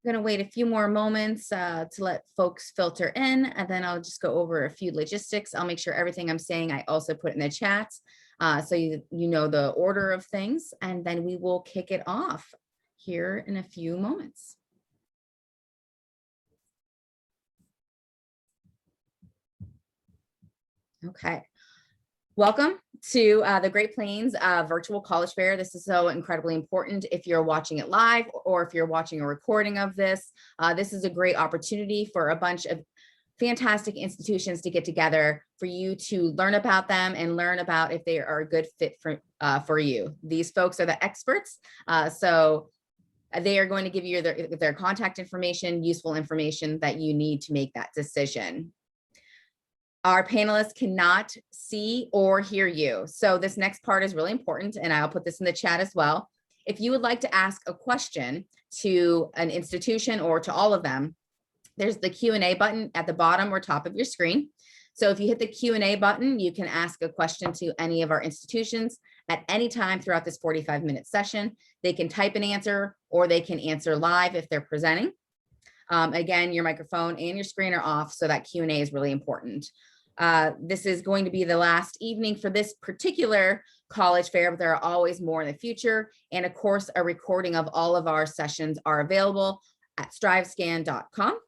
I'm going to wait a few more moments to let folks filter in, and then I'll just go over a few logistics. I'll make sure everything I'm saying I also put in the chat so you know the order of things, and then we will kick it off here in a few moments. Okay. Welcome to the Great Plains Virtual College Fair. This is so incredibly important if you're watching it live or if you're watching a recording of this. This is a great opportunity for a bunch of fantastic institutions to get together for you to learn about them and learn about if they are a good fit for you. These folks are the experts, so they are going to give you their contact information, useful information that you need to make that decision. Our panelists cannot see or hear you. So this next part is really important, and I'll put this in the chat as well. If you would like to ask a question to an institution or to all of them, there's the Q&A button at the bottom or top of your screen. So if you hit the Q&A button, you can ask a question to any of our institutions at any time throughout this 45-minute session. They can type an answer or they can answer live if they're presenting. Again, your microphone and your screen are off, so that Q&A is really important. This is going to be the last evening for this particular college fair, but there are always more in the future. And of course, a recording of all of our sessions are available at strivescan.com.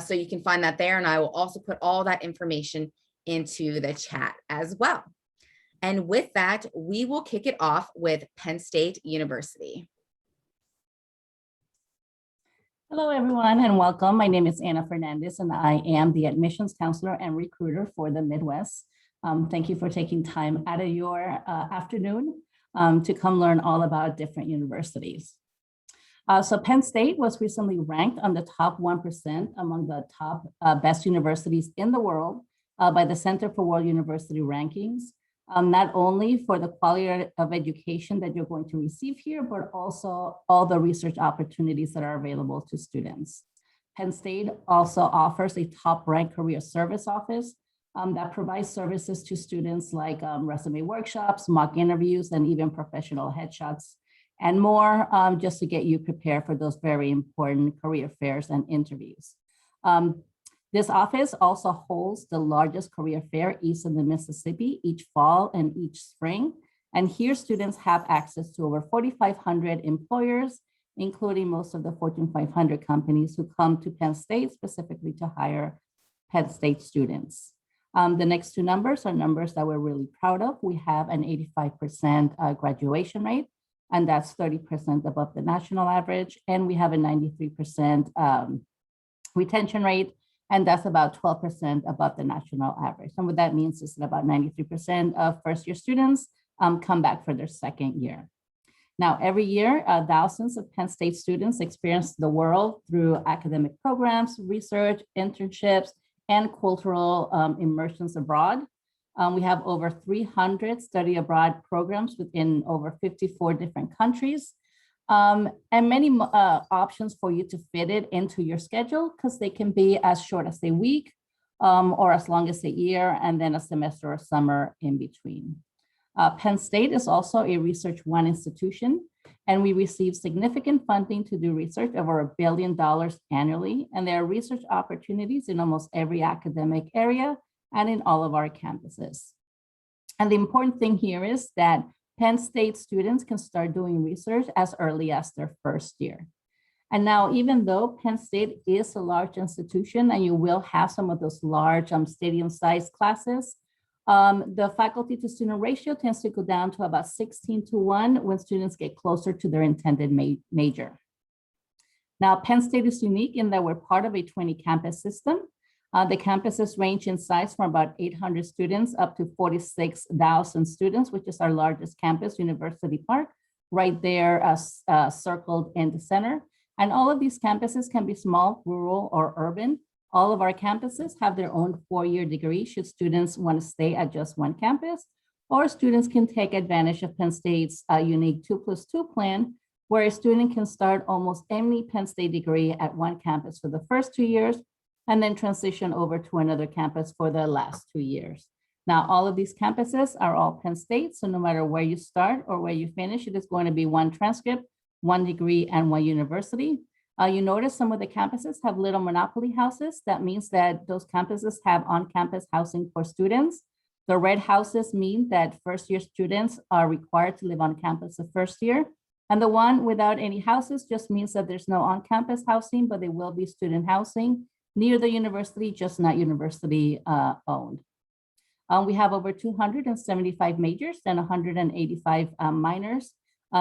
So you can find that there. And I will also put all that information into the chat as well. And with that, we will kick it off with Penn State University. Hello, everyone, and welcome. My name is Anna Fernandez, and I am the admissions counselor and recruiter for the Midwest. Thank you for taking time out of your afternoon to come learn all about different universities. So Penn State was recently ranked on the top 1% among the top best universities in the world by the Center for World University Rankings. Not only for the quality of education that you're going to receive here, but also all the research opportunities that are available to students. Penn State also offers a top-ranked career service office that provides services to students like resume workshops, mock interviews, and even professional headshots and more, just to get you prepared for those very important career fairs and interviews. This office also holds the largest career fair east of the Mississippi each fall and each spring. And here students have access to over 4,500 employers, including most of the Fortune 500 companies who come to Penn State specifically to hire Penn State students. The next two numbers are numbers that we're really proud of. We have an 85% graduation rate, and that's 30% above the national average. And we have a 93% retention rate, and that's about 12% above the national average. And what that means is that about 93% of first-year students come back for their second year. Now, every year, thousands of Penn State students experience the world through academic programs, research, internships, and cultural immersions abroad. We have over 300 study abroad programs within over 54 different countries. And many options for you to fit it into your schedule, because they can be as short as a week or as long as a year, and then a semester or summer in between. Penn State is also a Research One institution, and we receive significant funding to do research, over $1 billion annually. And there are research opportunities in almost every academic area and in all of our campuses. And the important thing here is that Penn State students can start doing research as early as their first year. And now, even though Penn State is a large institution and you will have some of those large stadium-sized classes, the faculty to student ratio tends to go down to about 16:1 when students get closer to their intended major. Now, Penn State is unique in that we're part of a 20 campus system. The campuses range in size from about 800 students up to 46,000 students, which is our largest campus, University Park, right there circled in the center. And all of these campuses can be small, rural, or urban. All of our campuses have their own four-year degree should students want to stay at just one campus, or students can take advantage of Penn State's unique 2+2 plan, where a student can start almost any Penn State degree at one campus for the first 2 years, and then transition over to another campus for the last 2 years. Now, all of these campuses are all Penn State, so no matter where you start or where you finish, it is going to be one transcript, one degree, and one university. You notice some of the campuses have little monopoly houses. That means that those campuses have on-campus housing for students. The red houses mean that first-year students are required to live on campus the first year. And the one without any houses just means that there's no on-campus housing, but there will be student housing near the university, just not university owned. We have over 275 majors and 185 minors.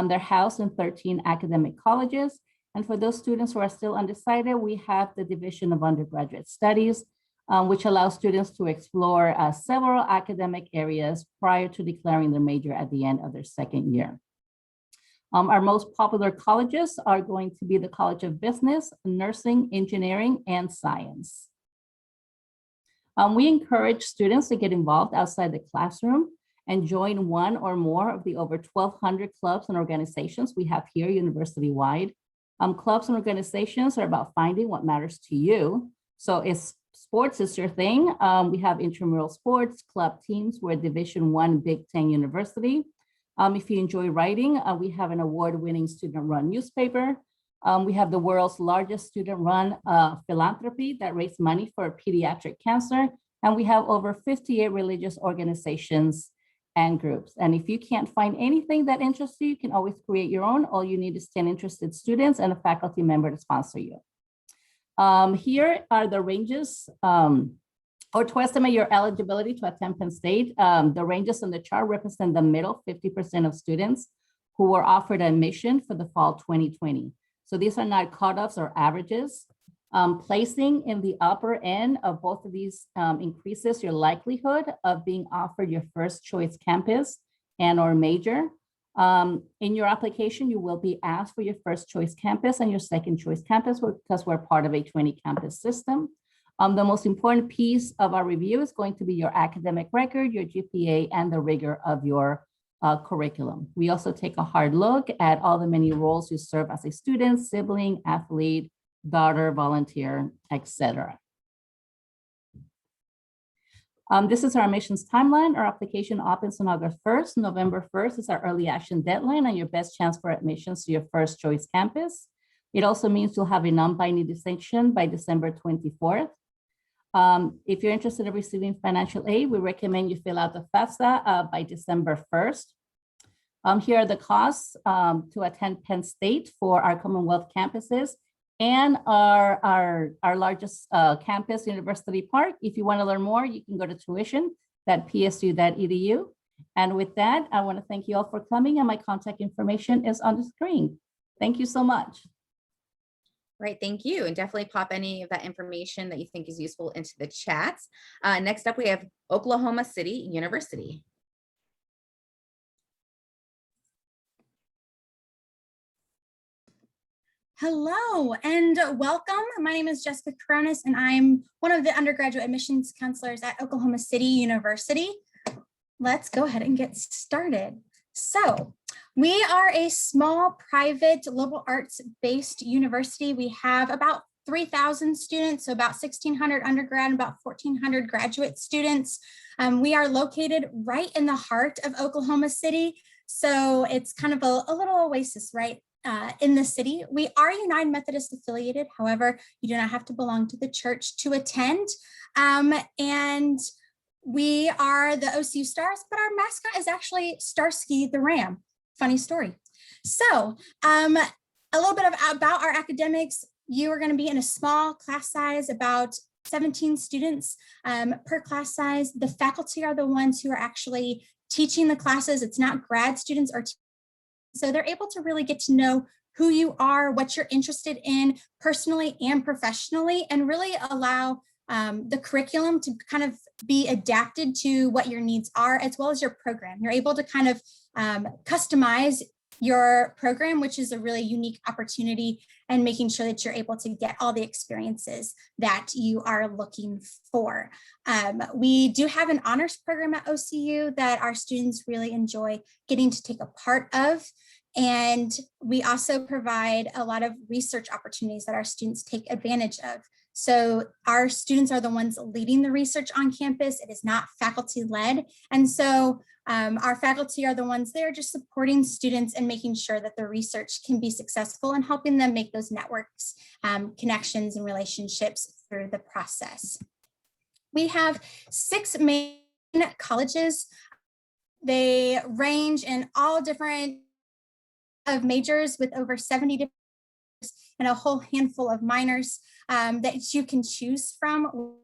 They're housed in 13 academic colleges. And for those students who are still undecided, we have the Division of Undergraduate Studies, which allows students to explore several academic areas prior to declaring their major at the end of their second year. Our most popular colleges are going to be the College of Business, Nursing, Engineering, and Science. We encourage students to get involved outside the classroom and join one or more of the over 1,200 clubs and organizations we have here university-wide. Clubs and organizations are about finding what matters to you. So if sports is your thing, we have intramural sports, club teams. We're a Division I Big Ten university. If you enjoy writing, we have an award-winning student-run newspaper. We have the world's largest student-run philanthropy that raises money for pediatric cancer. And we have over 58 religious organizations and groups. And if you can't find anything that interests you, you can always create your own. All you need is 10 interested students and a faculty member to sponsor you. Here are the ranges, or to estimate your eligibility to attend Penn State. The ranges on the chart represent the middle 50% of students who were offered admission for the fall 2020. So these are not cutoffs or averages. Placing in the upper end of both of these increases your likelihood of being offered your first choice campus and or major. In your application, you will be asked for your first choice campus and your second choice campus because we're part of a 20 campus system. The most important piece of our review is going to be your academic record, your GPA, and the rigor of your curriculum. We also take a hard look at all the many roles you serve as a student, sibling, athlete, daughter, volunteer, etc. This is our admissions timeline. Our application opens on August 1st. November 1st is our early action deadline and your best chance for admissions to your first choice campus. It also means you'll have a non-binding decision by December 24th. If you're interested in receiving financial aid, we recommend you fill out the FAFSA by December 1st. Here are the costs to attend Penn State for our Commonwealth campuses and our largest campus, University Park. If you want to learn more, you can go to tuition.psu.edu. And with that, I want to thank you all for coming, and my contact information is on the screen. Thank you so much. Right, thank you. And definitely pop any of that information that you think is useful into the chats. Next up, we have Oklahoma City University. Hello and welcome. My name is Jessica Coronis and I'm one of the undergraduate admissions counselors at Oklahoma City University. Let's go ahead and get started. So we are a small private liberal arts based university. We have about 3,000 students, so about 1,600 undergrad and about 1,400 graduate students. We are located right in the heart of Oklahoma City. So it's kind of a little oasis, right? In the city. We are United Methodist affiliated. However, you do not have to belong to the church to attend. And we are the OCU Stars, but our mascot is actually Starsky the Ram. Funny story. So a little bit about our academics. You are going to be in a small class size, about 17 students per class size. The faculty are the ones who are actually teaching the classes. It's not grad students or so they're able to really get to know who you are, what you're interested in personally and professionally, and really allow the curriculum to kind of be adapted to what your needs are, as well as your program. You're able to kind of customize your program, which is a really unique opportunity, and making sure that you're able to get all the experiences that you are looking for. We do have an honors program at OCU that our students really enjoy getting to take a part of. And we also provide a lot of research opportunities that our students take advantage of. So our students are the ones leading the research on campus. It is not faculty led. And so our faculty are the ones there just supporting students and making sure that the research can be successful and helping them make those networks, connections and relationships through the process. We have 6 main colleges. They range in all different of majors with over 70 different and a whole handful of minors that you can choose from.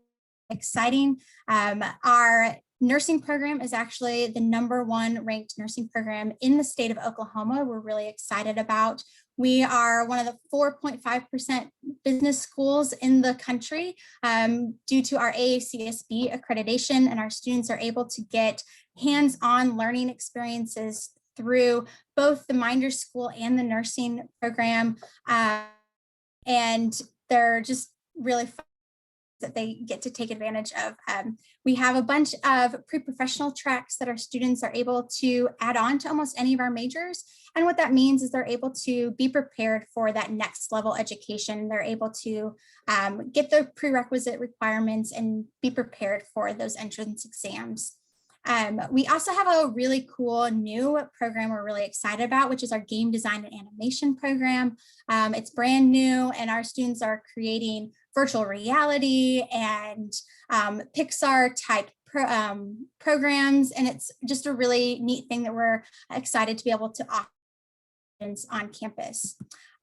Exciting. Our nursing program is actually the #1 ranked nursing program in the state of Oklahoma. We're really excited about. We are one of the 4.5% business schools in the country due to our AACSB accreditation, and our students are able to get hands-on learning experiences through both the Minder School and the nursing program. And they're just really fun that they get to take advantage of. We have a bunch of pre-professional tracks that our students are able to add on to almost any of our majors. And what that means is they're able to be prepared for that next level education. They're able to get the prerequisite requirements and be prepared for those entrance exams. We also have a really cool new program we're really excited about, which is our game design and animation program. It's brand new, and our students are creating virtual reality and Pixar type programs. And it's just a really neat thing that we're excited to be able to offer on campus.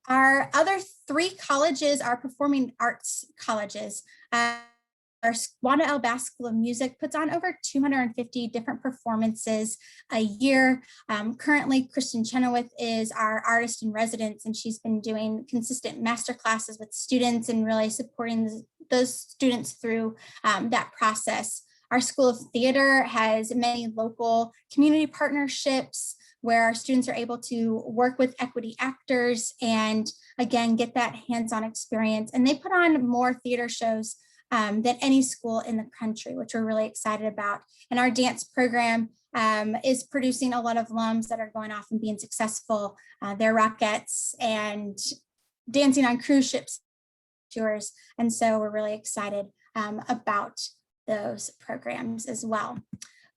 Our other 3 colleges are performing arts colleges. Our Wanda L. Bass School of Music puts on over 250 different performances a year. Currently, Kristen Chenoweth is our artist in residence, and she's been doing consistent master classes with students and really supporting those students through that process. Our School of Theater has many local community partnerships where our students are able to work with equity actors and, again, get that hands-on experience. And they put on more theater shows than any school in the country, which we're really excited about. And our dance program is producing a lot of alums that are going off and being successful. They're Rockettes and dancing on cruise ships tours. And so we're really excited about those programs as well.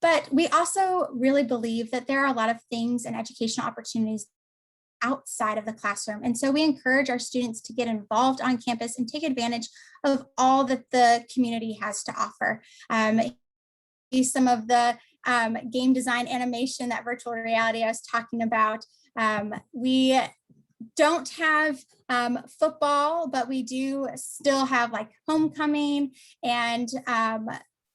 But we also really believe that there are a lot of things and educational opportunities outside of the classroom. And so we encourage our students to get involved on campus and take advantage of all that the community has to offer. Some of the game design animation, that virtual reality I was talking about. We don't have football, but we do still have like homecoming, and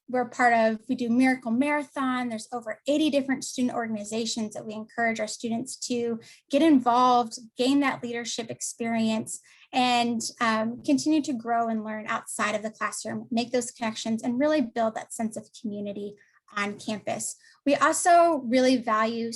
we do Miracle Marathon. There's over 80 different student organizations that we encourage our students to get involved, gain that leadership experience, and continue to grow and learn outside of the classroom, make those connections, and really build that sense of community on campus. We also really value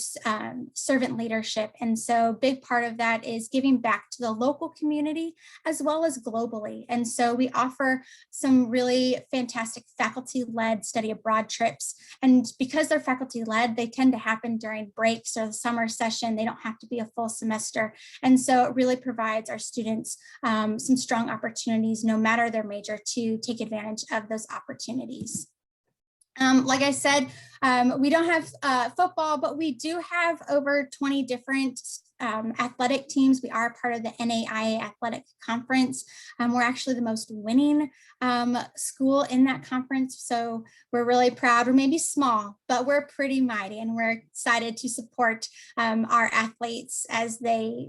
servant leadership. And so a big part of that is giving back to the local community as well as globally. And so we offer some really fantastic faculty-led study abroad trips. And because they're faculty-led, they tend to happen during breaks or the summer session. They don't have to be a full semester. And so it really provides our students some strong opportunities, no matter their major, to take advantage of those opportunities. Like I said, we don't have football, but we do have over 20 different athletic teams. We are part of the NAIA Athletic Conference. We're actually the most winning school in that conference. So we're really proud. We're maybe small, but we're pretty mighty, and we're excited to support our athletes as they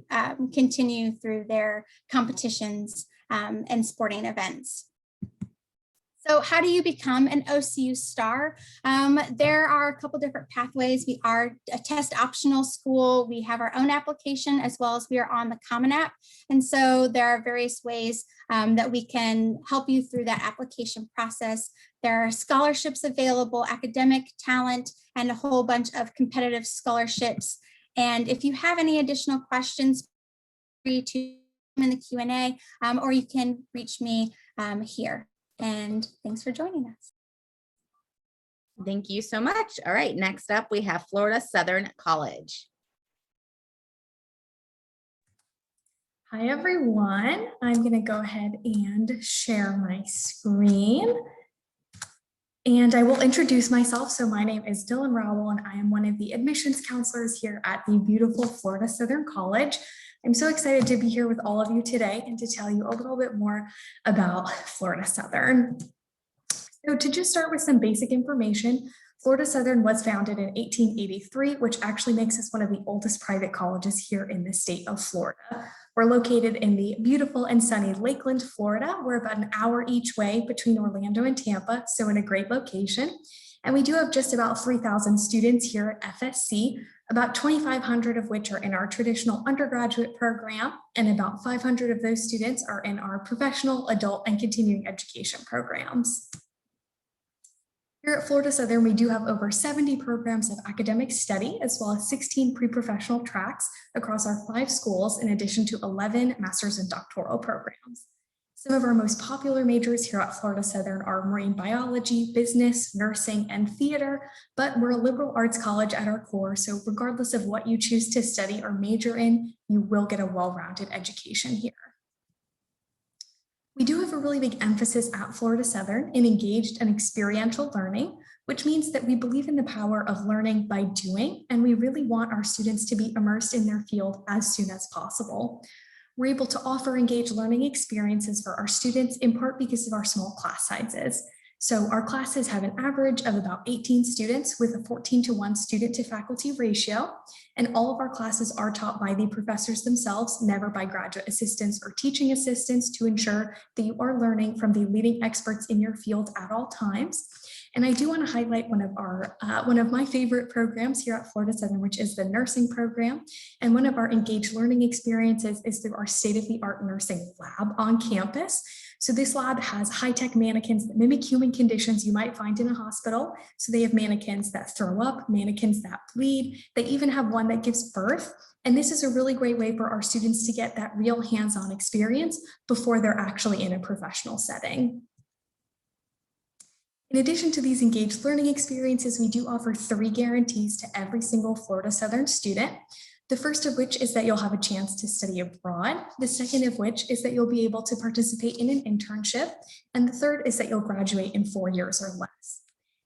continue through their competitions and sporting events. So how do you become an OCU star? There are a couple different pathways. We are a test optional school. We have our own application, as well as we are on the Common App. And so there are various ways that we can help you through that application process. There are scholarships available, academic talent, and a whole bunch of competitive scholarships. And if you have any additional questions, feel free to in the Q&A, or you can reach me here. And thanks for joining us. Thank you so much. All right, next up we have Florida Southern College. Hi, everyone. I'm going to go ahead and share my screen. And I will introduce myself. So my name is Dylan Rowell, and I am one of the admissions counselors here at the beautiful Florida Southern College. I'm so excited to be here with all of you today and to tell you a little bit more about Florida Southern. So to just start with some basic information, Florida Southern was founded in 1883, which actually makes us one of the oldest private colleges here in the state of Florida. We're located in the beautiful and sunny Lakeland, Florida. We're about an hour each way between Orlando and Tampa, so in a great location. And we do have just about 3,000 students here at FSC, about 2,500 of which are in our traditional undergraduate program, and about 500 of those students are in our professional, adult, and continuing education programs. Here at Florida Southern, we do have over 70 programs of academic study, as well as 16 pre-professional tracks across our 5 schools, in addition to 11 master's and doctoral programs. Some of our most popular majors here at Florida Southern are marine biology, business, nursing, and theater, but we're a liberal arts college at our core, so regardless of what you choose to study or major in, you will get a well-rounded education here. We do have a really big emphasis at Florida Southern in engaged and experiential learning, which means that we believe in the power of learning by doing, and we really want our students to be immersed in their field as soon as possible. We're able to offer engaged learning experiences for our students in part because of our small class sizes. So our classes have an average of about 18 students with a 14:1 student to faculty ratio. And all of our classes are taught by the professors themselves, never by graduate assistants or teaching assistants, to ensure that you are learning from the leading experts in your field at all times. And I do want to highlight one of my favorite programs here at Florida Southern, which is the nursing program. And one of our engaged learning experiences is through our state-of-the-art nursing lab on campus. So this lab has high-tech mannequins that mimic human conditions you might find in a hospital. So they have mannequins that throw up, mannequins that bleed. They even have one that gives birth. And this is a really great way for our students to get that real hands-on experience before they're actually in a professional setting. In addition to these engaged learning experiences, we do offer 3 guarantees to every single Florida Southern student. The first of which is that you'll have a chance to study abroad. The second of which is that you'll be able to participate in an internship. And the third is that you'll graduate in 4 years or less.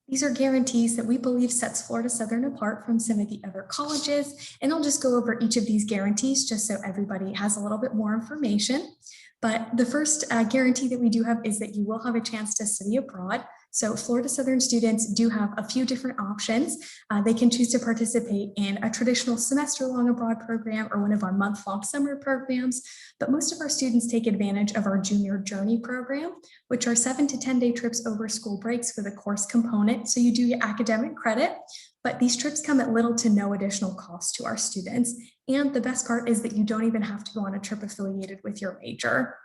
These are guarantees that we believe sets Florida Southern apart from some of the other colleges. And I'll just go over each of these guarantees just so everybody has a little bit more information. But the first guarantee that we do have is that you will have a chance to study abroad. So Florida Southern students do have a few different options. They can choose to participate in a traditional semester-long abroad program or one of our month-long summer programs. But most of our students take advantage of our Junior Journey program, which are 7 to 10-day trips over school breaks with a course component. So you do get academic credit, but these trips come at little to no additional cost to our students. And the best part is that you don't even have to go on a trip affiliated with your major.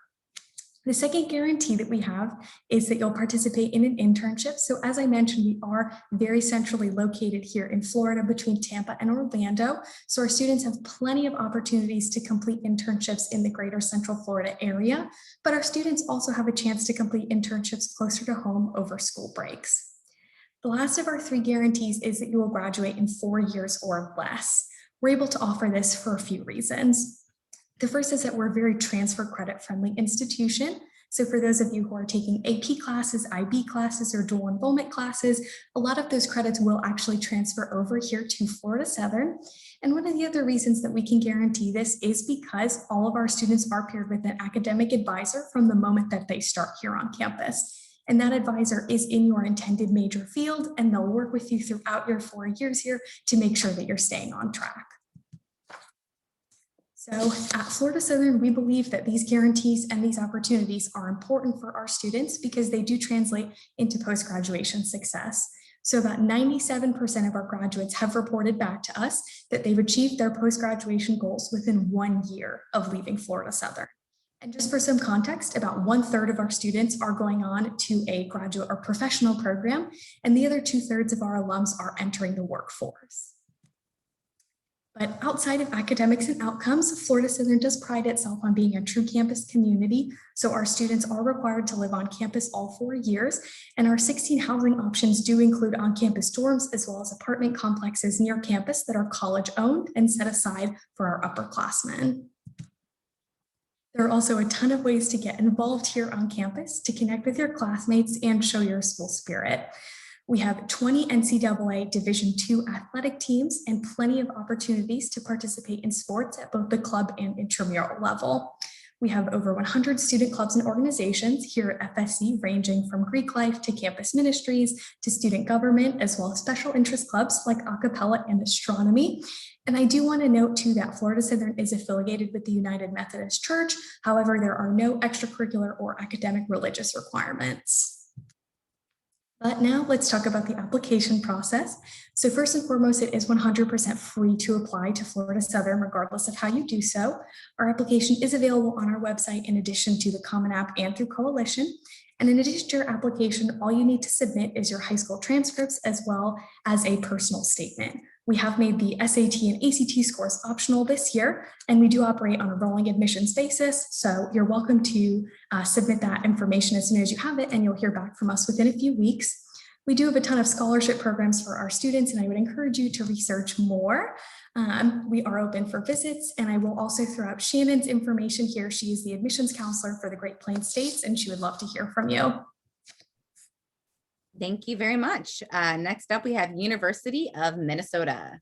The second guarantee that we have is that you'll participate in an internship. So as I mentioned, we are very centrally located here in Florida between Tampa and Orlando. So our students have plenty of opportunities to complete internships in the greater Central Florida area, but our students also have a chance to complete internships closer to home over school breaks. The last of our 3 guarantees is that you will graduate in 4 years or less. We're able to offer this for a few reasons. The first is that we're a very transfer credit friendly institution. So for those of you who are taking AP classes, IB classes, or dual enrollment classes, a lot of those credits will actually transfer over here to Florida Southern. And one of the other reasons that we can guarantee this is because all of our students are paired with an academic advisor from the moment that they start here on campus. And that advisor is in your intended major field, and they'll work with you throughout your 4 years here to make sure that you're staying on track. So at Florida Southern, we believe that these guarantees and these opportunities are important for our students because they do translate into post-graduation success. So about 97% of our graduates have reported back to us that they've achieved their post-graduation goals within 1 year of leaving Florida Southern. And just for some context, about 1/3 of our students are going on to a graduate or professional program, and the other 2/3 of our alums are entering the workforce. But outside of academics and outcomes, Florida Southern does pride itself on being a true campus community. So our students are required to live on campus all 4 years. And our 16 housing options do include on-campus dorms, as well as apartment complexes near campus that are college owned and set aside for our upperclassmen. There are also a ton of ways to get involved here on campus to connect with your classmates and show your school spirit. We have 20 NCAA Division II athletic teams and plenty of opportunities to participate in sports at both the club and intramural level. We have over 100 student clubs and organizations here at FSC, ranging from Greek life to campus ministries to student government, as well as special interest clubs like a cappella and astronomy. And I do want to note too that Florida Southern is affiliated with the United Methodist Church. However, there are no extracurricular or academic religious requirements. But now let's talk about the application process. So first and foremost, it is 100% free to apply to Florida Southern, regardless of how you do so. Our application is available on our website in addition to the Common App and through Coalition. And in addition to your application, all you need to submit is your high school transcripts as well as a personal statement. We have made the SAT and ACT scores optional this year, and we do operate on a rolling admissions basis. So you're welcome to submit that information as soon as you have it, and you'll hear back from us within a few weeks. We do have a ton of scholarship programs for our students, and I would encourage you to research more. We are open for visits, and I will also throw out Shannon's information here. She is the admissions counselor for the Great Plains States, and she would love to hear from you. Thank you very much. Next up, we have University of Minnesota.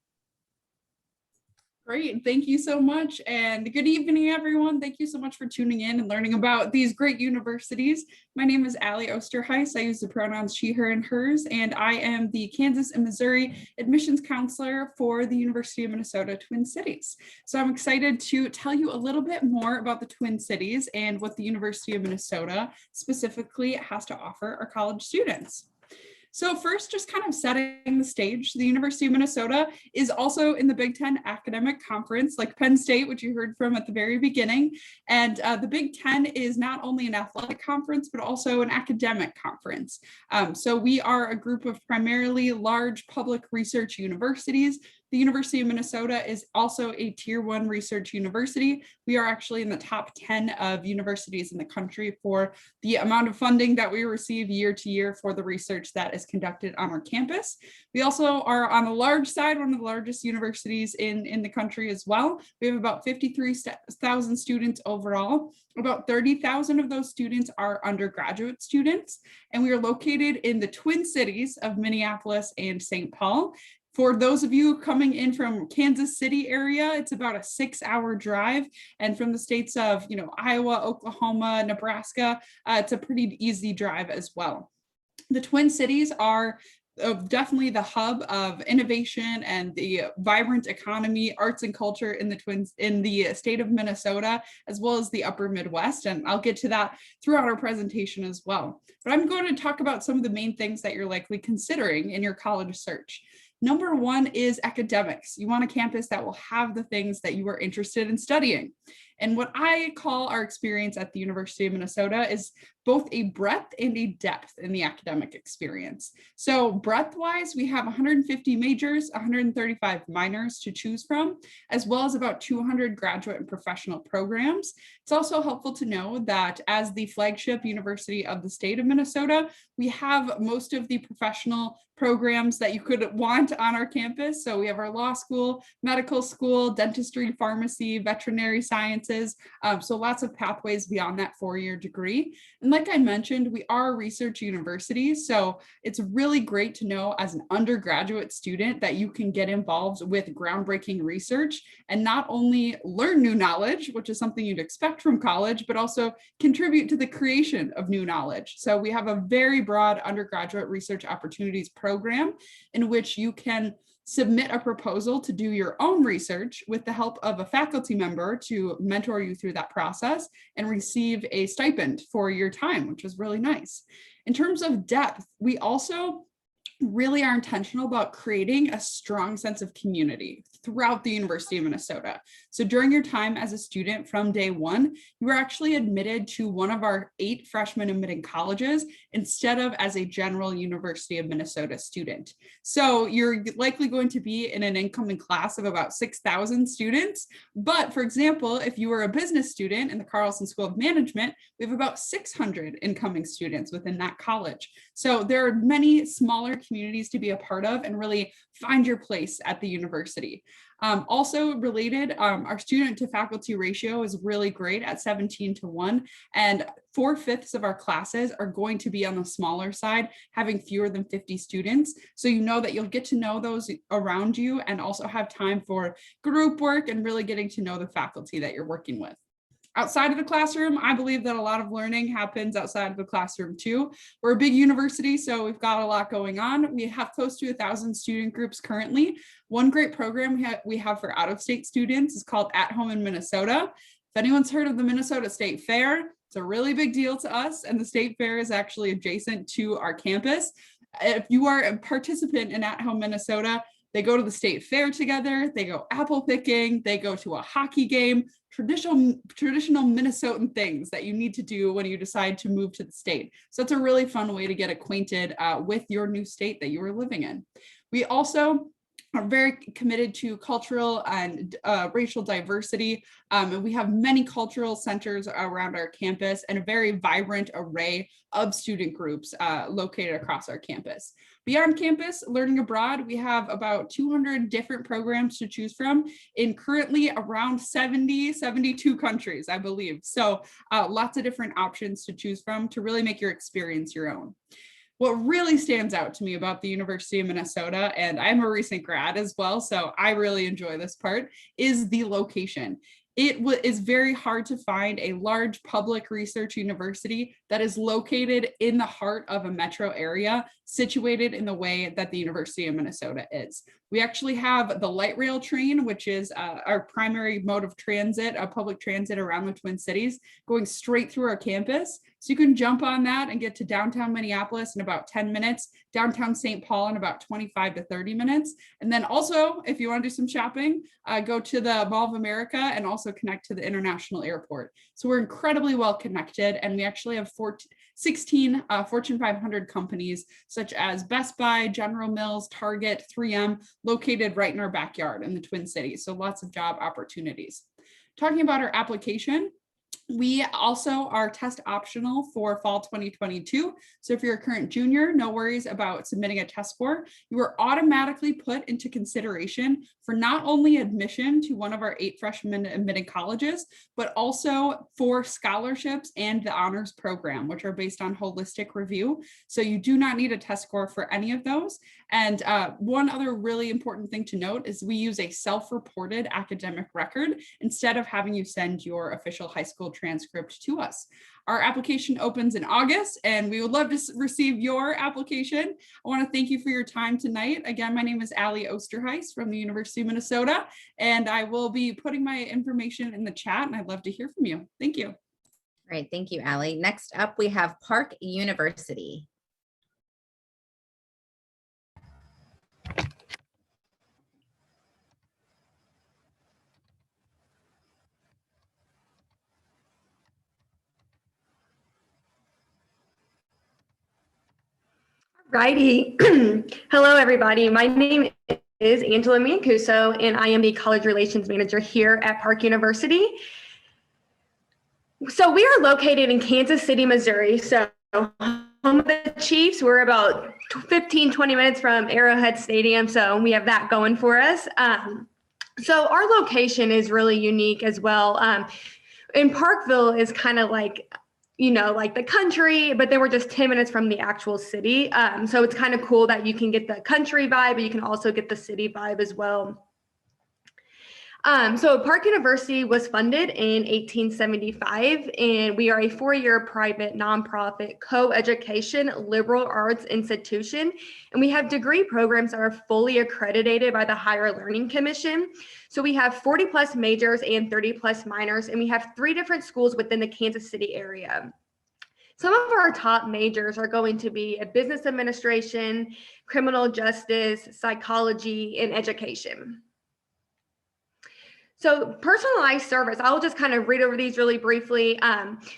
Great, thank you so much, and good evening, everyone. Thank you so much for tuning in and learning about these great universities. My name is Allie Osterheis. I use the pronouns she, her, and hers, and I am the Kansas and Missouri admissions counselor for the University of Minnesota Twin Cities. So I'm excited to tell you a little bit more about the Twin Cities and what the University of Minnesota specifically has to offer our college students. So first, just kind of setting the stage, the University of Minnesota is also in the Big Ten academic conference, like Penn State, which you heard from at the very beginning. And the Big Ten is not only an athletic conference, but also an academic conference. So we are a group of primarily large public research universities. The University of Minnesota is also a Tier 1 research university. We are actually in the top 10 of universities in the country for the amount of funding that we receive year to year for the research that is conducted on our campus. We also are on the large side, one of the largest universities in the country as well. We have about 53,000 students overall. About 30,000 of those students are undergraduate students, and we are located in the Twin Cities of Minneapolis and St. Paul. For those of you coming in from Kansas City area, it's about a 6-hour drive. And from the states of, Iowa, Oklahoma, Nebraska, it's a pretty easy drive as well. The Twin Cities are definitely the hub of innovation and the vibrant economy, arts and culture in the state of Minnesota, as well as the upper Midwest. And I'll get to that throughout our presentation as well. But I'm going to talk about some of the main things that you're likely considering in your college search. Number one is academics. You want a campus that will have the things that you are interested in studying. And what I call our experience at the University of Minnesota is both a breadth and a depth in the academic experience. So breadth-wise, we have 150 majors, 135 minors to choose from, as well as about 200 graduate and professional programs. It's also helpful to know that as the flagship university of the state of Minnesota, we have most of the professional programs that you could want on our campus. So we have our law school, medical school, dentistry, pharmacy, veterinary sciences. So lots of pathways beyond that 4-year degree. And like I mentioned, we are a research university. So it's really great to know as an undergraduate student that you can get involved with groundbreaking research and not only learn new knowledge, which is something you'd expect from college, but also contribute to the creation of new knowledge. So we have a very broad undergraduate research opportunities program in which you can submit a proposal to do your own research with the help of a faculty member to mentor you through that process and receive a stipend for your time, which is really nice. In terms of depth, we also really are intentional about creating a strong sense of community throughout the University of Minnesota. So during your time as a student from day one, you are actually admitted to one of our 8 freshman admitting colleges instead of as a general University of Minnesota student. So you're likely going to be in an incoming class of about 6,000 students. But for example, if you were a business student in the Carlson School of Management, we have about 600 incoming students within that college. So there are many smaller communities to be a part of and really find your place at the university. Also related, our student to faculty ratio is really great at 17:1, and 4/5 of our classes are going to be on the smaller side, having fewer than 50 students. So you know that you'll get to know those around you and also have time for group work and really getting to know the faculty that you're working with. Outside of the classroom, I believe that a lot of learning happens outside of the classroom too. We're a big university, so we've got a lot going on. We have close to 1,000 student groups currently. One great program we have for out-of-state students is called At Home in Minnesota. If anyone's heard of the Minnesota State Fair, it's a really big deal to us, and the State Fair is actually adjacent to our campus. If you are a participant in At Home Minnesota, they go to the state fair together, they go apple picking, they go to a hockey game, traditional Minnesotan things that you need to do when you decide to move to the state. So it's a really fun way to get acquainted with your new state that you are living in. We also are very committed to cultural and racial diversity. And we have many cultural centers around our campus and a very vibrant array of student groups located across our campus. Beyond campus learning abroad, we have about 200 different programs to choose from in currently around 72 countries, I believe. So lots of different options to choose from to really make your experience your own. What really stands out to me about the University of Minnesota, and I'm a recent grad as well, so I really enjoy this part, is the location. It is very hard to find a large public research university that is located in the heart of a metro area, situated in the way that the University of Minnesota is. We actually have the light rail train, which is our primary mode of transit, public transit around the Twin Cities, going straight through our campus. So you can jump on that and get to downtown Minneapolis in about 10 minutes, downtown St. Paul in about 25 to 30 minutes. And then also, if you want to do some shopping, go to the Mall of America and also connect to the International Airport. So we're incredibly well connected, and we actually have 16 Fortune 500 companies such as Best Buy, General Mills, Target, 3M, located right in our backyard in the Twin Cities. So lots of job opportunities. Talking about our application, we also are test optional for fall 2022. So if you're a current junior, no worries about submitting a test score. You are automatically put into consideration for not only admission to one of our 8 freshman admitted colleges, but also for scholarships and the honors program, which are based on holistic review. So you do not need a test score for any of those. And one other really important thing to note is we use a self-reported academic record instead of having you send your official high school transcript to us. Our application opens in August, and we would love to receive your application. I want to thank you for your time tonight. Again, my name is Allie Osterhuis from the University of Minnesota, and I will be putting my information in the chat, and I'd love to hear from you. Thank you. Great, thank you, Allie. Next up, we have Park University. Righty. Hello, everybody. My name is Angela Mancuso, and I am the College Relations Manager here at Park University. So we are located in Kansas City, Missouri. So home of the Chiefs, we're about 15, 20 minutes from Arrowhead Stadium. So we have that going for us. So our location is really unique as well. And Parkville is kind of like, you know, like the country, but then we're just 10 minutes from the actual city. So it's kind of cool that you can get the country vibe, but you can also get the city vibe as well. So Park University was funded in 1875, and we are a 4-year private nonprofit co-education liberal arts institution. And we have degree programs that are fully accredited by the Higher Learning Commission. So we have 40 plus majors and 30 plus minors, and we have 3 different schools within the Kansas City area. Some of our top majors are going to be a business administration, criminal justice, psychology, and education. So personalized service, I'll just kind of read over these really briefly.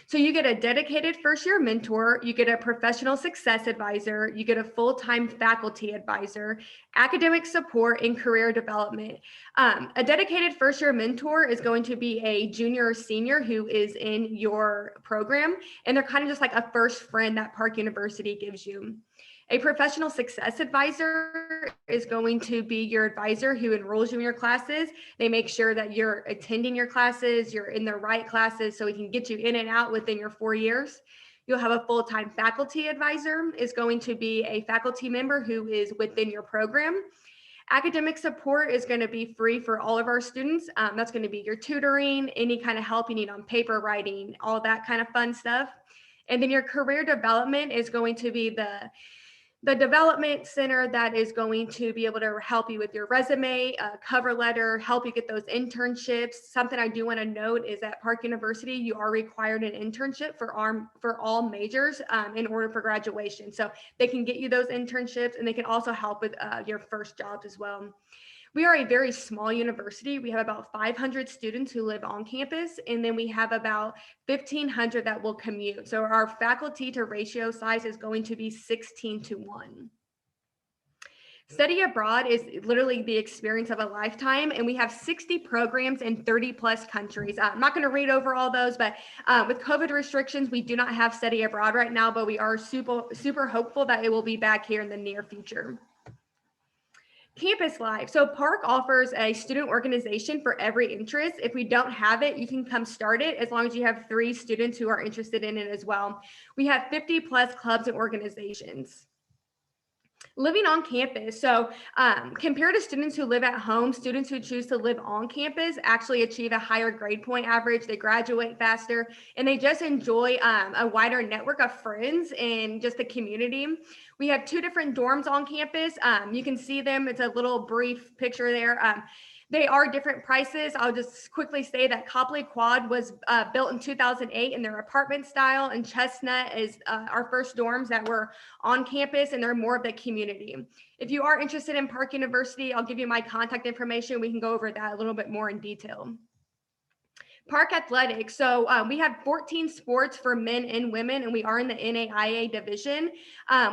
So you get a dedicated first-year mentor, you get a professional success advisor, you get a full-time faculty advisor, academic support, and career development. A dedicated first-year mentor is going to be a junior or senior who is in your program, and they're kind of just like a first friend that Park University gives you. A professional success advisor is going to be your advisor who enrolls you in your classes. They make sure that you're attending your classes, you're in the right classes, so we can get you in and out within your 4 years. You'll have a full-time faculty advisor is going to be a faculty member who is within your program. Academic support is going to be free for all of our students. That's going to be your tutoring, any kind of help you need on paper writing, all that kind of fun stuff. And then your career development is going to be the development center that is going to be able to help you with your resume, cover letter, help you get those internships. Something I do want to note is at Park University, you are required an internship for all majors in order for graduation. So they can get you those internships, and they can also help with your first jobs as well. We are a very small university. We have about 500 students who live on campus, and then we have about 1,500 that will commute. So our faculty to ratio size is going to be 16:1. Study abroad is literally the experience of a lifetime, and we have 60 programs in 30 plus countries. I'm not going to read over all those, but with COVID restrictions, we do not have study abroad right now, but we are super hopeful that it will be back here in the near future. Campus life. So Park offers a student organization for every interest. If we don't have it, you can come start it as long as you have 3 students who are interested in it as well. We have 50 plus clubs and organizations. Living on campus. So compared to students who live at home, students who choose to live on campus actually achieve a higher grade point average. They graduate faster, and they just enjoy a wider network of friends and just the community. We have 2 different dorms on campus. You can see them. It's a little brief picture there. They are different prices. I'll just quickly say that Copley Quad was built in 2008 in their apartment style, and Chestnut is our first dorms that were on campus, and they're more of the community. If you are interested in Park University, I'll give you my contact information. We can go over that a little bit more in detail. Park Athletics. So we have 14 sports for men and women, and we are in the NAIA division.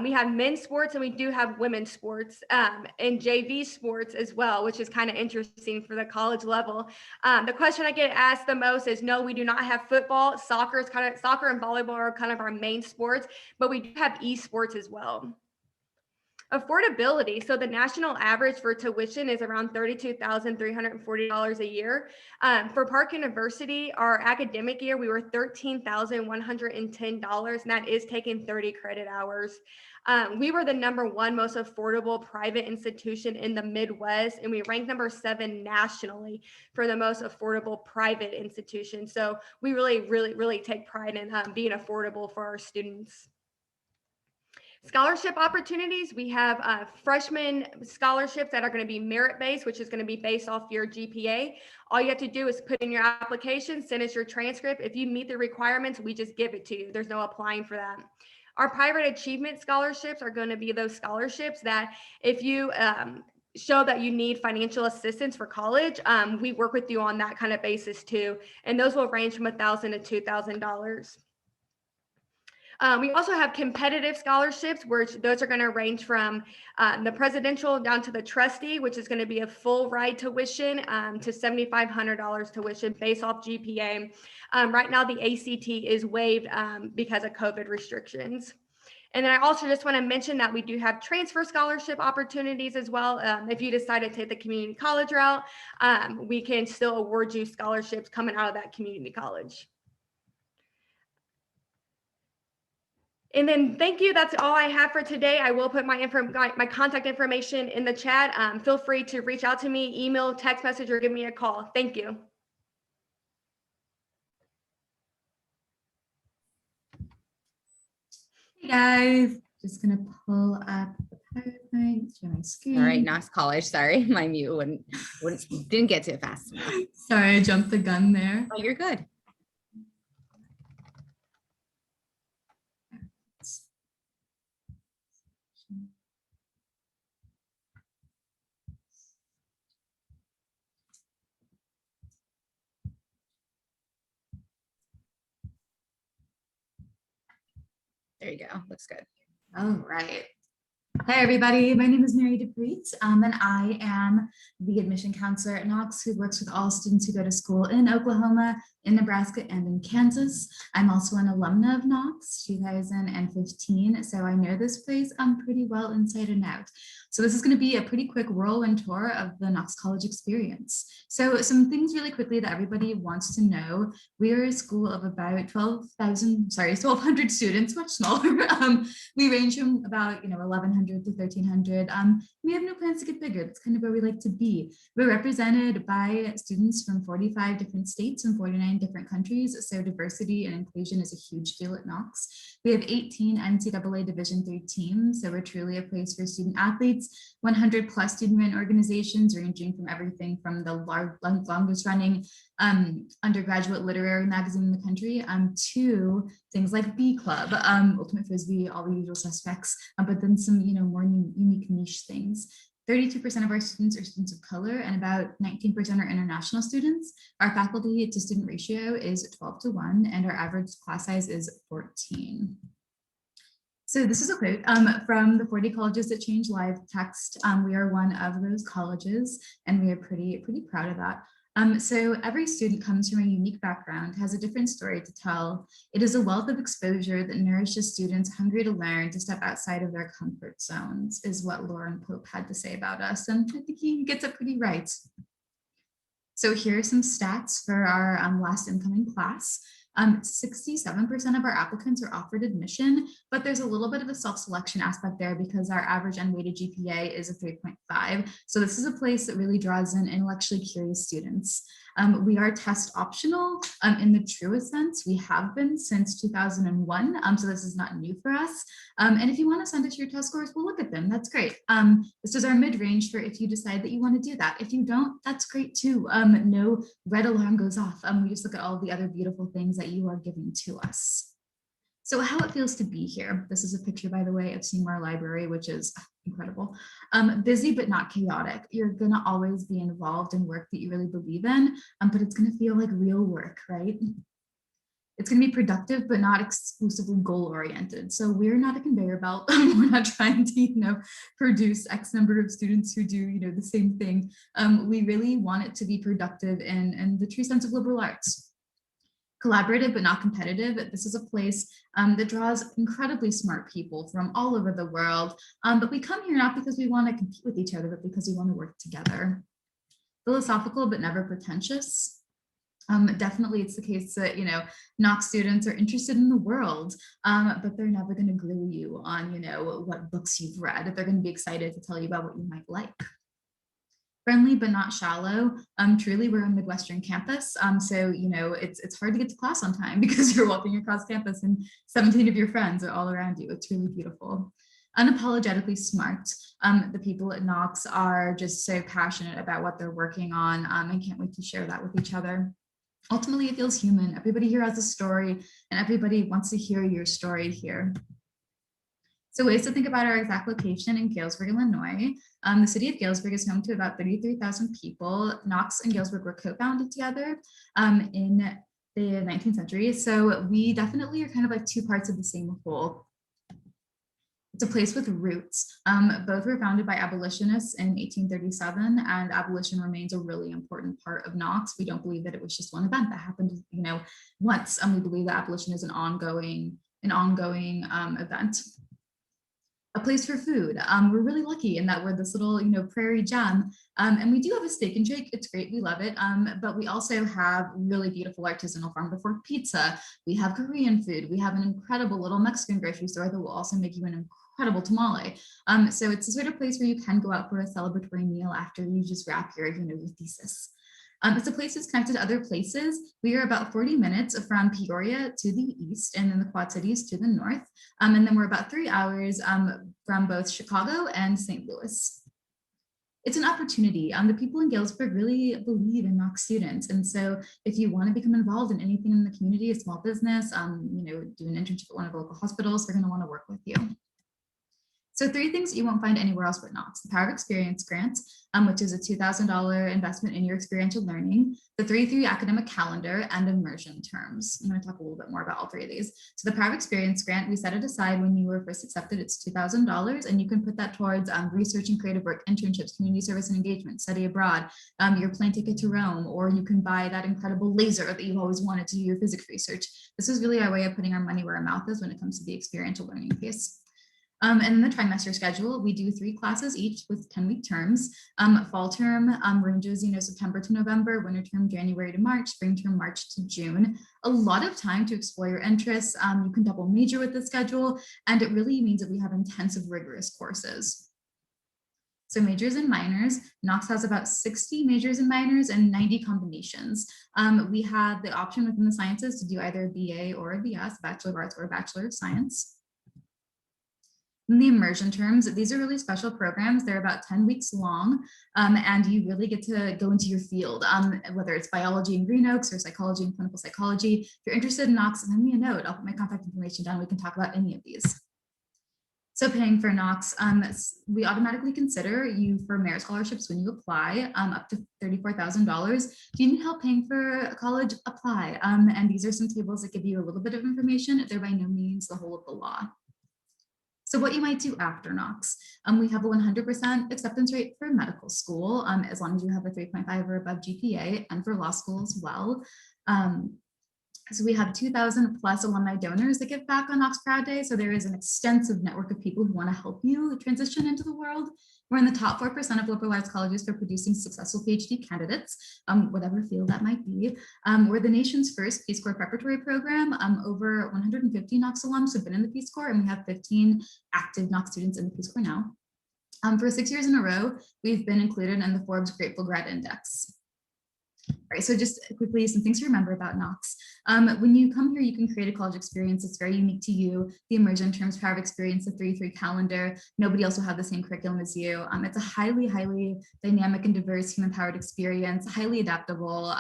We have men's sports, and we do have women's sports and JV sports as well, which is kind of interesting for the college level. The question I get asked the most is, no, we do not have football. Soccer and volleyball are kind of our main sports, but we do have esports as well. Affordability. So the national average for tuition is around $32,340 a year. For Park University, our academic year, we were $13,110, and that is taking 30 credit hours. We were the #1 most affordable private institution in the Midwest, and we ranked #7 nationally for the most affordable private institution. So we really take pride in being affordable for our students. Scholarship opportunities. We have freshman scholarships that are going to be merit-based, which is going to be based off your GPA. All you have to do is put in your application, send us your transcript. If you meet the requirements, we just give it to you. There's no applying for that. Our private achievement scholarships are going to be those scholarships that if you show that you need financial assistance for college, we work with you on that kind of basis too. And those will range from $1,000 to $2,000. We also have competitive scholarships, where those are going to range from the presidential down to the trustee, which is going to be a full ride tuition to $7,500 tuition based off GPA. Right now, the ACT is waived because of COVID restrictions. And then I also just want to mention that we do have transfer scholarship opportunities as well. If you decide to take the community college route, we can still award you scholarships coming out of that community college. And then thank you. That's all I have for today. I will put my contact information in the chat. Feel free to reach out to me, email, text message, or give me a call. Thank you. Hey guys, just gonna pull up the PowerPoint, share my screen. All right, Knox College. Sorry, my mute didn't get to it fast enough. Sorry, I jumped the gun there. Oh, you're good. There you go. Looks good. All right. Hi, everybody. My name is Mary DePreet, and I am the admission counselor at Knox who works with all students who go to school in Oklahoma, in Nebraska, and in Kansas. I'm also an alumna of Knox 2015, so I know this place pretty well inside and out. So this is going to be a pretty quick whirlwind tour of the Knox College experience. So some things really quickly that everybody wants to know. We are a school of about 1,200 students, much smaller. We range from about 1,100 to 1,300. We have no plans to get bigger. That's kind of where we like to be. We're represented by students from 45 different states and 49 different countries. So diversity and inclusion is a huge deal at Knox. We have 18 NCAA Division III teams. So we're truly a place for student athletes, 100 plus student-run organizations ranging from everything from the longest running undergraduate literary magazine in the country to things like B Club, Ultimate Frisbee, all the usual suspects, but then some more unique niche things. 32% of our students are students of color and about 19% are international students. Our faculty to student ratio is 12:1 and our average class size is 14. So this is a quote from the 40 Colleges That Change Live text. We are one of those colleges and we are pretty proud of that. So every student comes from a unique background, has a different story to tell. It is a wealth of exposure that nourishes students hungry to learn, to step outside of their comfort zones, is what Lauren Pope had to say about us. And I think he gets it pretty right. So here are some stats for our last incoming class. 67% of our applicants are offered admission, but there's a little bit of a self-selection aspect there because our average unweighted GPA is a 3.5. So this is a place that really draws in intellectually curious students. We are test optional in the truest sense. We have been since 2001, so this is not new for us. And if you want to send us your test scores, we'll look at them. That's great. This is our mid-range for if you decide that you want to do that. If you don't, that's great too. No red alarm goes off. We just look at all the other beautiful things that you are giving to us. So how it feels to be here. This is a picture, by the way, of Seymour Library, which is incredible. Busy, but not chaotic. You're gonna always be involved in work that you really believe in, but it's gonna feel like real work, right? It's gonna be productive, but not exclusively goal-oriented. So we're not a conveyor belt. We're not trying to, produce X number of students who do, the same thing. We really want it to be productive in the true sense of liberal arts. Collaborative but not competitive. This is a place that draws incredibly smart people from all over the world. But we come here not because we want to compete with each other, but because we want to work together. Philosophical but never pretentious. Definitely it's the case that, Knox students are interested in the world, but they're never going to grill you on, what books you've read. They're going to be excited to tell you about what you might like. Friendly but not shallow. Truly, we're a Midwestern campus, so it's hard to get to class on time because you're walking across campus and 17 of your friends are all around you. It's really beautiful. Unapologetically smart. The people at Knox are just so passionate about what they're working on and can't wait to share that with each other. Ultimately, it feels human. Everybody here has a story and everybody wants to hear your story here. So ways to think about our exact location in Galesburg, Illinois. The city of Galesburg is home to about 33,000 people. Knox and Galesburg were co-founded together in the 19th century. So we definitely are kind of like two parts of the same whole. It's a place with roots. Both were founded by abolitionists in 1837, and abolition remains a really important part of Knox. We don't believe that it was just one event that happened, once. We believe that abolition is an ongoing event. A place for food. We're really lucky in that we're this little, prairie gem. And we do have a steak and shake. It's great. We love it. But we also have really beautiful artisanal farm to fork pizza. We have Korean food. We have an incredible little Mexican grocery store that will also make you an incredible tamale. So it's the sort of place where you can go out for a celebratory meal after you just wrap your, your thesis. It's a place that's connected to other places. We are about 40 minutes from Peoria to the east and then the Quad Cities to the north. And then we're about 3 hours from both Chicago and St. Louis. It's an opportunity. The people in Galesburg really believe in Knox students. And so if you want to become involved in anything in the community, a small business, do an internship at one of the local hospitals, they're going to want to work with you. So 3 things you won't find anywhere else but Knox: the Power of Experience grant, which is a $2,000 investment in your experiential learning, the 3-3 academic calendar, and immersion terms. I'm going to talk a little bit more about all 3 of these. So the Power of Experience grant, we set it aside when you were first accepted. It's $2,000, and you can put that towards research and creative work, internships, community service and engagement, study abroad, your plane ticket to Rome, or you can buy that incredible laser that you've always wanted to do your physics research. This is really our way of putting our money where our mouth is when it comes to the experiential learning piece. And in the trimester schedule, we do 3 classes each with 10-week terms. Fall term ranges, September to November, winter term, January to March, spring term, March to June. A lot of time to explore your interests. You can double major with the schedule, and it really means that we have intensive, rigorous courses. So majors and minors, Knox has about 60 majors and minors and 90 combinations. We have the option within the sciences to do either a BA or a BS, Bachelor of Arts or a Bachelor of Science. In the immersion terms, these are really special programs. They're about 10 weeks long, and you really get to go into your field, whether it's biology and Green Oaks or psychology and clinical psychology. If you're interested in Knox, send me a note. I'll put my contact information down. We can talk about any of these. So paying for Knox, we automatically consider you for merit scholarships when you apply, up to $34,000. If you need help paying for college, apply. And these are some tables that give you a little bit of information. They're by no means the whole of the law. So what you might do after Knox, we have a 100% acceptance rate for medical school, as long as you have a 3.5 or above GPA, and for law school as well. So we have 2,000 plus alumni donors that give back on Knox Proud Day. So there is an extensive network of people who want to help you transition into the world. We're in the top 4% of liberal arts colleges for producing successful PhD candidates, whatever field that might be. We're the nation's first Peace Corps preparatory program. Over 150 Knox alums have been in the Peace Corps, and we have 15 active Knox students in the Peace Corps now. For 6 years in a row, we've been included in the Forbes Grateful Grad Index. All right, so just quickly, some things to remember about Knox. When you come here, you can create a college experience that's very unique to you. The immersion terms, Power of Experience, the 3-3 calendar. Nobody else will have the same curriculum as you. It's a highly, highly dynamic and diverse human-powered experience, highly adaptable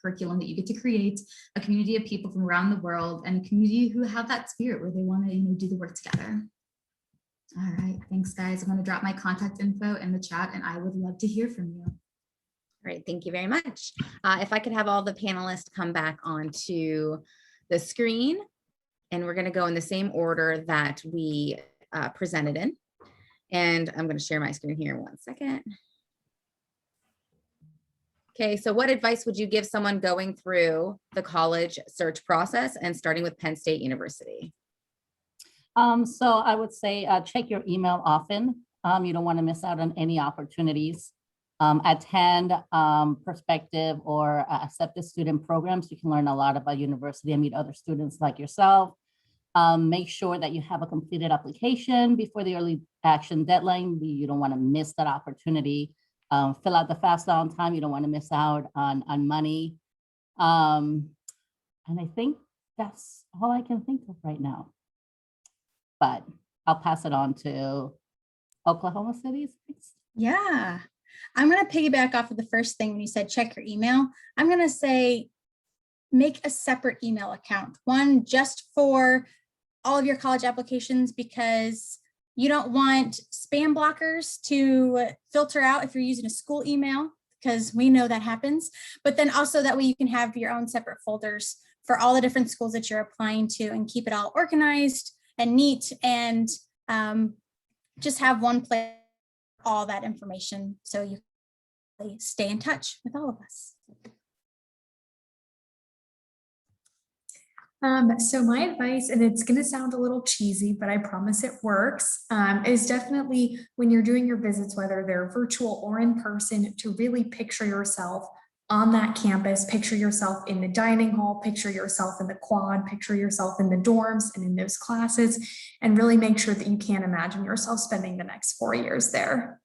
curriculum that you get to create, a community of people from around the world, and a community who have that spirit where they want to, do the work together. All right, thanks, guys. I'm going to drop my contact info in the chat, and I would love to hear from you. Great, thank you very much. If I could have all the panelists come back onto the screen, and we're going to go in the same order that we presented in. And I'm going to share my screen here 1 second. Okay, so what advice would you give someone going through the college search process and starting with Penn State University? So I would say check your email often. You don't want to miss out on any opportunities. Attend prospective or accepted student programs. You can learn a lot about university and meet other students like yourself. Make sure that you have a completed application before the early action deadline. You don't want to miss that opportunity. Fill out the FAFSA on time. You don't want to miss out on money. And I think that's all I can think of right now. But I'll pass it on to Oklahoma City. Yeah. I'm going to piggyback off of the first thing when you said check your email. I'm going to say make a separate email account, one just for all of your college applications, because you don't want spam blockers to filter out if you're using a school email, because we know that happens. But then also that way you can have your own separate folders for all the different schools that you're applying to and keep it all organized and neat, and just have one place all that information so you stay in touch with all of us. So my advice, and it's going to sound a little cheesy, but I promise it works, is definitely when you're doing your visits, whether they're virtual or in person, to really picture yourself on that campus, picture yourself in the dining hall, picture yourself in the quad, picture yourself in the dorms and in those classes, and really make sure that you can imagine yourself spending the next 4 years there.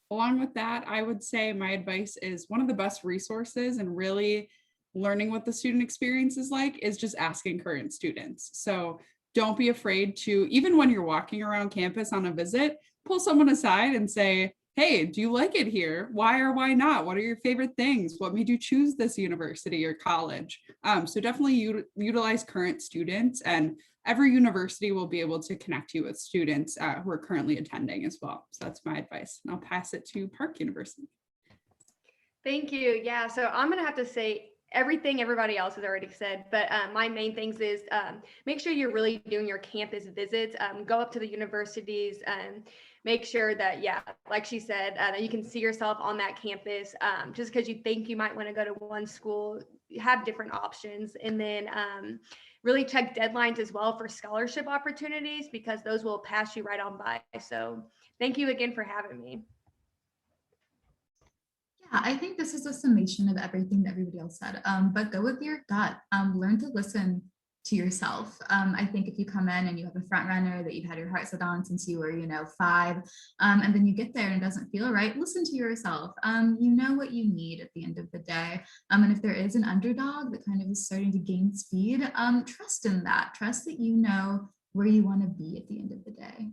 Along with that, I would say my advice is one of the best resources and really learning what the student experience is like is just asking current students. So don't be afraid to, even when you're walking around campus on a visit, pull someone aside and say, hey, do you like it here? Why or why not? What are your favorite things? What made you choose this university or college? So definitely utilize current students and every university will be able to connect you with students who are currently attending as well. So that's my advice. And I'll pass it to Park University. Thank you. Yeah, so I'm going to have to say everything everybody else has already said, but my main things is make sure you're really doing your campus visits, go up to the universities, make sure that, yeah, like she said, that you can see yourself on that campus. Just because you think you might want to go to one school, you have different options. And then really check deadlines as well for scholarship opportunities, because those will pass you right on by. So thank you again for having me. Yeah, I think this is a summation of everything that everybody else said, but go with your gut. Learn to listen to yourself. I think if you come in and you have a front runner that you've had your heart set on since you were, 5, and then you get there and it doesn't feel right, listen to yourself. You know what you need at the end of the day. And if there is an underdog that kind of is starting to gain speed, trust in that. Trust that you know where you want to be at the end of the day.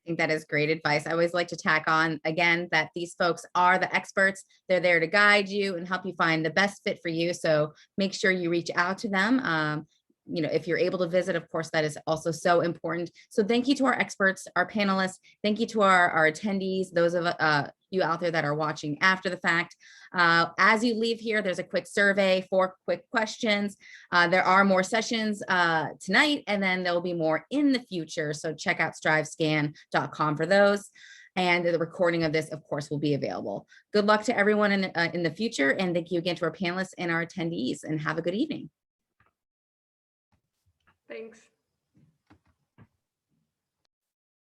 I think that is great advice. I always like to tack on again that these folks are the experts. They're there to guide you and help you find the best fit for you. So make sure you reach out to them. If you're able to visit, of course, that is also so important. So thank you to our experts, our panelists. Thank you to our attendees, those of you out there that are watching after the fact. As you leave here, there's a quick survey, 4 quick questions. There are more sessions tonight, and then there'll be more in the future. So check out strivescan.com for those. And the recording of this, of course, will be available. Good luck to everyone in the future. And thank you again to our panelists and our attendees, and have a good evening. Thanks.